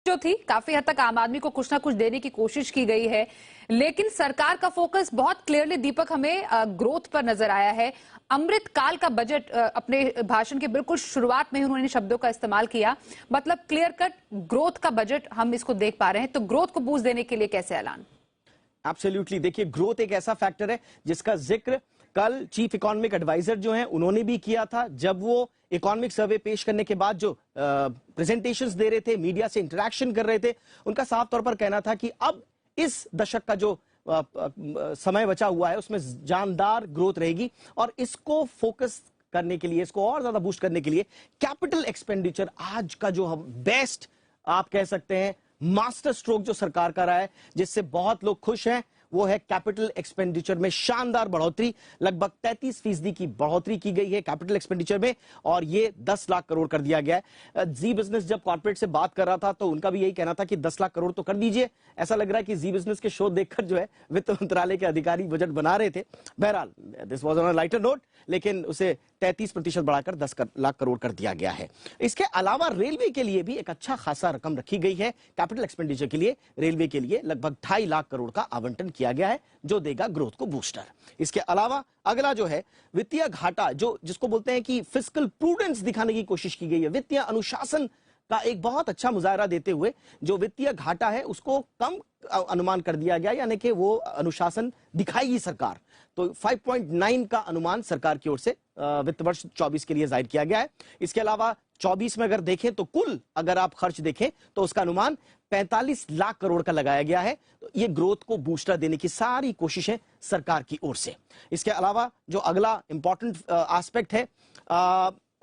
जो थी काफी हद तक आम आदमी को कुछ ना कुछ देने की कोशिश की गई है, लेकिन सरकार का फोकस बहुत क्लियरली दीपक हमें ग्रोथ पर नजर आया है। अमृत काल का बजट अपने भाषण के बिल्कुल शुरुआत में उन्होंने शब्दों का इस्तेमाल किया, मतलब क्लियर कट ग्रोथ का बजट हम इसको देख पा रहे हैं। तो ग्रोथ को बूस्ट देने के लिए कैसे ऐलान? एब्सोल्युटली, देखिए ग्रोथ एक ऐसा फैक्टर है जिसका जिक्र कल चीफ इकोनॉमिक एडवाइजर जो हैं उन्होंने भी किया था, जब वो इकोनॉमिक सर्वे पेश करने के बाद जो प्रेजेंटेशंस दे रहे थे, मीडिया से इंटरेक्शन कर रहे थे, उनका साफ तौर पर कहना था कि अब इस दशक का जो समय बचा हुआ है उसमें जानदार ग्रोथ रहेगी और इसको फोकस करने के लिए, इसको और ज्यादा बूस्ट करने के लिए कैपिटल एक्सपेंडिचर आज का जो हम बेस्ट आप कह सकते हैं मास्टर स्ट्रोक जो सरकार का रहा है, जिससे बहुत लोग खुश हैं, वो है कैपिटल एक्सपेंडिचर में शानदार बढ़ोतरी। लगभग 33% की बढ़ोतरी की गई है कैपिटल एक्सपेंडिचर में और ये 10 लाख करोड़ कर दिया गया है। जी बिजनेस जब कॉर्पोरेट से बात कर रहा था तो उनका भी यही कहना था कि 10 लाख करोड़ तो कर दीजिए। ऐसा लग रहा है कि जी बिजनेस के शो देखकर जो है वित्त मंत्रालय के अधिकारी बजट बना रहे थे। बहरहाल this was on a lighter note, लेकिन उसे 33% बढ़ाकर 10 लाख करोड़ कर दिया गया है। इसके अलावा रेलवे के लिए भी एक अच्छा खासा रकम रखी गई है कैपिटल एक्सपेंडिचर के लिए। रेलवे के लिए लगभग 2.5 लाख करोड़ का आवंटन किया गया है जो देगा ग्रोथ को बूस्टर। इसके अलावा अगला जो है वित्तीय घाटा, जो जिसको बोलते हैं कि फिस्कल प्रूडेंस दिखाने की कोशिश की गई है, वित्तीय अनुशासन का एक बहुत अच्छा मुजाहरा देते हुए जो वित्तीय घाटा है उसको कम अनुमान कर दिया गया, यानी कि वो अनुशासन दिखाएगी सरकार। तो 5.9 का अनुमान सरकार की ओर से वित्त वर्ष 24 के लिए जाहिर किया गया है। इसके अलावा 24 में अगर देखें तो कुल अगर आप खर्च देखें तो उसका अनुमान 45 लाख करोड़ का लगाया गया है। तो ये ग्रोथ को बूस्टर देने की सारी कोशिशें सरकार की ओर से। इसके अलावा जो अगला इंपॉर्टेंट एस्पेक्ट है,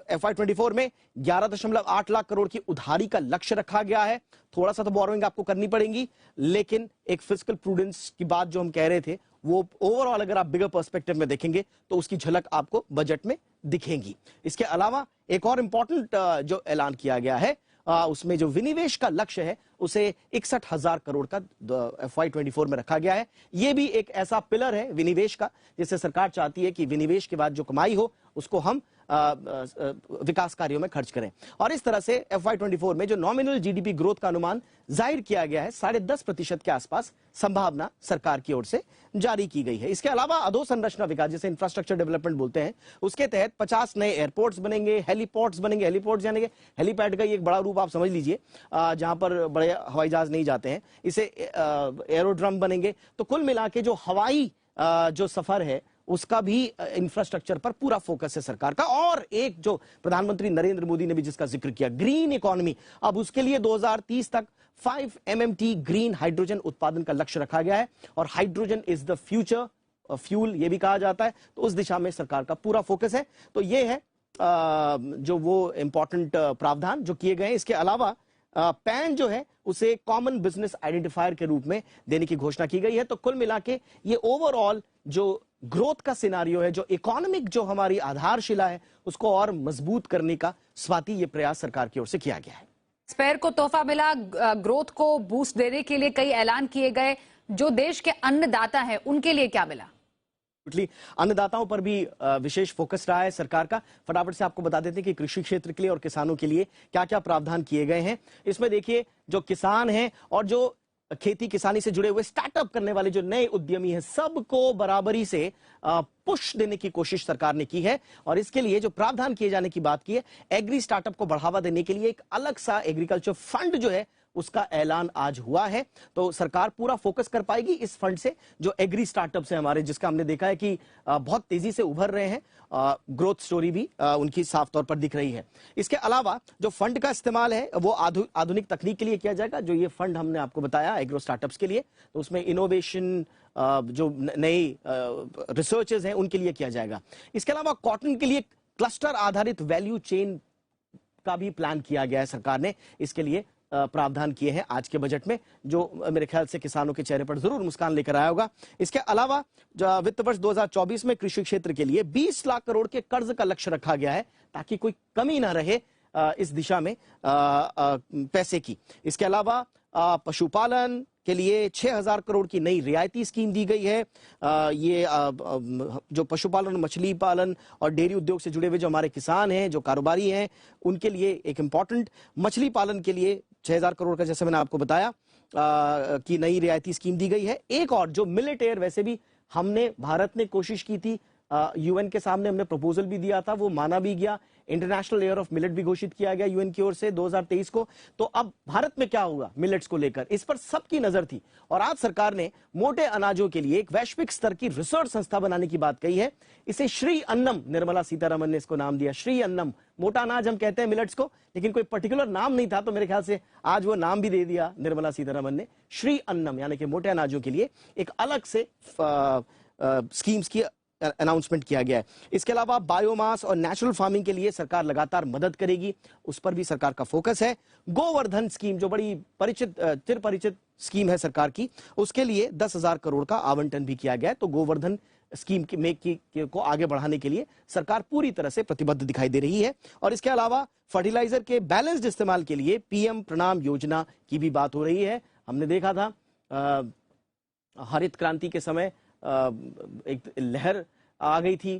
FY24 में 11.8 लाख करोड़ की उधारी का लक्ष्य रखा गया है। थोड़ा सा तो बोरोइंग आपको करनी पड़ेगी, लेकिन एक फिस्कल प्रूडेंस की बात जो हम कह रहे थे वो ओवरऑल अगर आप बिगर पर्सपेक्टिव में देखेंगे तो उसकी झलक आपको बजट में दिखेगी। इसके अलावा एक और इंपॉर्टेंट जो ऐलान किया गया है उसमें जो विनिवेश का लक्ष्य है उसे 61,000 करोड़ का FY24 में रखा गया है। यह भी एक ऐसा पिलर है विनिवेश का जिससे सरकार चाहती है कि विनिवेश के बाद जो कमाई हो उसको हम विकास कार्यों में खर्च करें। और इस तरह से FY24 में जो नॉमिनल जीडीपी ग्रोथ का अनुमान जाहिर किया गया है 10.5% के आसपास संभावना सरकार की ओर से जारी की गई है। इसके अलावा अधोसंरचना विकास, जिसे इंफ्रास्ट्रक्चर डेवलपमेंट बोलते हैं, उसके तहत 50 नए एयरपोर्ट्स बनेंगे, हेलीपोर्ट्स बनेंगे। हेलीपोर्ट्स यानी कि हेलीपैड का एक बड़ा रूप आप समझ लीजिए, जहां पर बड़े हवाई जहाज नहीं जाते हैं, इसे एरोड्रम बनेंगे। तो कुल मिला के जो हवाई जो सफर है उसका भी इंफ्रास्ट्रक्चर पर पूरा फोकस है सरकार का। और एक जो प्रधानमंत्री नरेंद्र मोदी ने भी जिसका जिक्र किया, ग्रीन इकोनॉमी, अब उसके लिए 2030 तक 5 MMT ग्रीन हाइड्रोजन उत्पादन का लक्ष्य रखा गया है। और hydrogen is the future fuel ये भी कहा जाता है, तो उस दिशा में सरकार का पूरा फोकस है। तो ये है जो वो इंपॉर्टेंट प्रावधान जो किए गए हैं। इसके अलावा पैन जो है उसे कॉमन बिजनेस आइडेंटिफायर के रूप में देने की घोषणा की गई है। तो कुल मिला के ये ओवरऑल जो ग्रोथ का सिनारियो है, जो इकोनॉमिक जो हमारी आधारशिला है उसको और मजबूत करने का स्वाति ये प्रयास सरकार की ओर से किया गया है। स्पेयर को तोहफा मिला, ग्रोथ को बूस्ट देने के लिए कई ऐलान किए गए। जो देश के अन्नदाता हैं उनके लिए क्या मिला? अन्नदाताओं पर भी विशेष फोकस रहा है सरकार का। फटाफट से आपको बता देते हैं कि कृषि क्षेत्र के लिए और किसानों के लिए क्या क्या प्रावधान किए गए हैं। इसमें देखिए जो किसान हैं और जो खेती किसानी से जुड़े हुए स्टार्टअप करने वाले जो नए उद्यमी हैं, सबको बराबरी से पुश देने की कोशिश सरकार ने की है। और इसके लिए जो प्रावधान किए जाने की बात की है, एग्री स्टार्टअप को बढ़ावा देने के लिए एक अलग सा एग्रीकल्चर फंड जो है उसका ऐलान आज हुआ है। तो सरकार पूरा फोकस कर पाएगी इस फंड से जो एग्री स्टार्टअप्स हैं हमारे, जिसका हमने देखा है कि बहुत तेजी से उभर रहे हैं, ग्रोथ स्टोरी भी उनकी साफ तौर पर दिख रही है। इसके अलावा जो फंड का इस्तेमाल है वो आधुनिक तकनीक के लिए किया जाएगा। जो ये फंड हमने आपको बताया एग्रो स्टार्टअप्स के लिए, तो उसमें इनोवेशन जो नई रिसर्चेस हैं उनके लिए किया जाएगा। इसके अलावा कॉटन के लिए क्लस्टर आधारित वैल्यू चेन का भी प्लान किया गया है सरकार ने। इसके लिए प्रावधान किए हैं आज के बजट में, जो मेरे ख्याल से किसानों के चेहरे पर जरूर मुस्कान लेकर आया होगा। इसके अलावा वित्त वर्ष 2024 में कृषि क्षेत्र के लिए 20 लाख करोड़ के कर्ज का लक्ष्य रखा गया है ताकि कोई कमी ना रहे इस दिशा में पैसे की। इसके अलावा पशुपालन के लिए 6,000 करोड़ की नई रियायती स्कीम दी गई है। ये जो पशुपालन, मछली पालन और डेयरी उद्योग से जुड़े हुए जो हमारे किसान हैं, जो कारोबारी हैं, उनके लिए एक इंपॉर्टेंट, मछली पालन के लिए 6,000 करोड़ का, जैसे मैंने आपको बताया कि नई रियायती स्कीम दी गई है। एक और जो मिलेट एयर, वैसे भी हमने, भारत ने कोशिश की थी, यूएन के सामने हमने प्रपोजल भी दिया था, वो माना भी गया। इंटरनेशनल ईयर ऑफ मिलेट भी घोषित किया गया यूएन की ओर से 2023 को। तो अब भारत में क्या होगा मिलेट्स को लेकर, इस पर सबकी नजर थी। और आज सरकार ने मोटे अनाजों के लिए एक वैश्विक स्तर की रिसर्च संस्था बनाने की बात कही है। इसे श्री अन्नम, निर्मला सीतारमन ने इसको नाम दिया श्री अन्नम। मोटा अनाज हम कहते हैं मिलेट्स को, लेकिन कोई पर्टिकुलर नाम नहीं था, तो मेरे ख्याल से आज वो नाम भी दे दिया निर्मला सीतारमन ने। श्री अन्नम यानी कि मोटे अनाजों के लिए एक अलग से स्कीम्स की अनाउंसमेंट किया गया है। इसके अलावा बायोमास और नेचुरल फार्मिंग के लिए सरकार लगातार मदद करेगी, उस पर भी सरकार का फोकस है। गोवर्धन स्कीम, जो बड़ी चिर परिचित स्कीम है सरकार की, उसके लिए 10,000 करोड़ का आवंटन भी किया गया है। तो गोवर्धन स्कीम को आगे बढ़ाने के लिए सरकार पूरी तरह से प्रतिबद्ध दिखाई दे रही है। और इसके अलावा फर्टिलाइजर के बैलेंस्ड इस्तेमाल के लिए पीएम प्रणाम योजना की भी बात हो रही है। हमने देखा था हरित क्रांति के समय एक लहर आ गई थी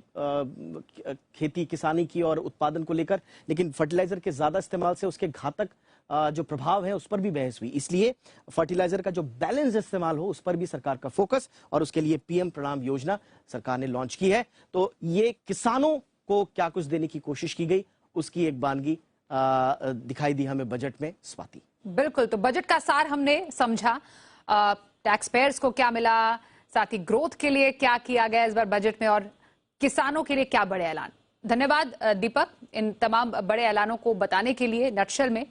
खेती किसानी की और उत्पादन को लेकर, लेकिन फर्टिलाइजर के ज्यादा इस्तेमाल से उसके घातक जो प्रभाव है उस पर भी बहस हुई। इसलिए फर्टिलाइजर का जो बैलेंस इस्तेमाल हो उस पर भी सरकार का फोकस, और उसके लिए पीएम प्रणाम योजना सरकार ने लॉन्च की है। तो ये किसानों को क्या कुछ देने की कोशिश की गई, उसकी एक बानगी दिखाई दी हमें बजट में। स्वाति, बिल्कुल, तो बजट का सार हमने समझा, टैक्स पेयर्स को क्या मिला, साथ ही ग्रोथ के लिए क्या किया गया इस बार बजट में, और किसानों के लिए क्या बड़े ऐलान। धन्यवाद दीपक इन तमाम बड़े ऐलानों को बताने के लिए नटशल में।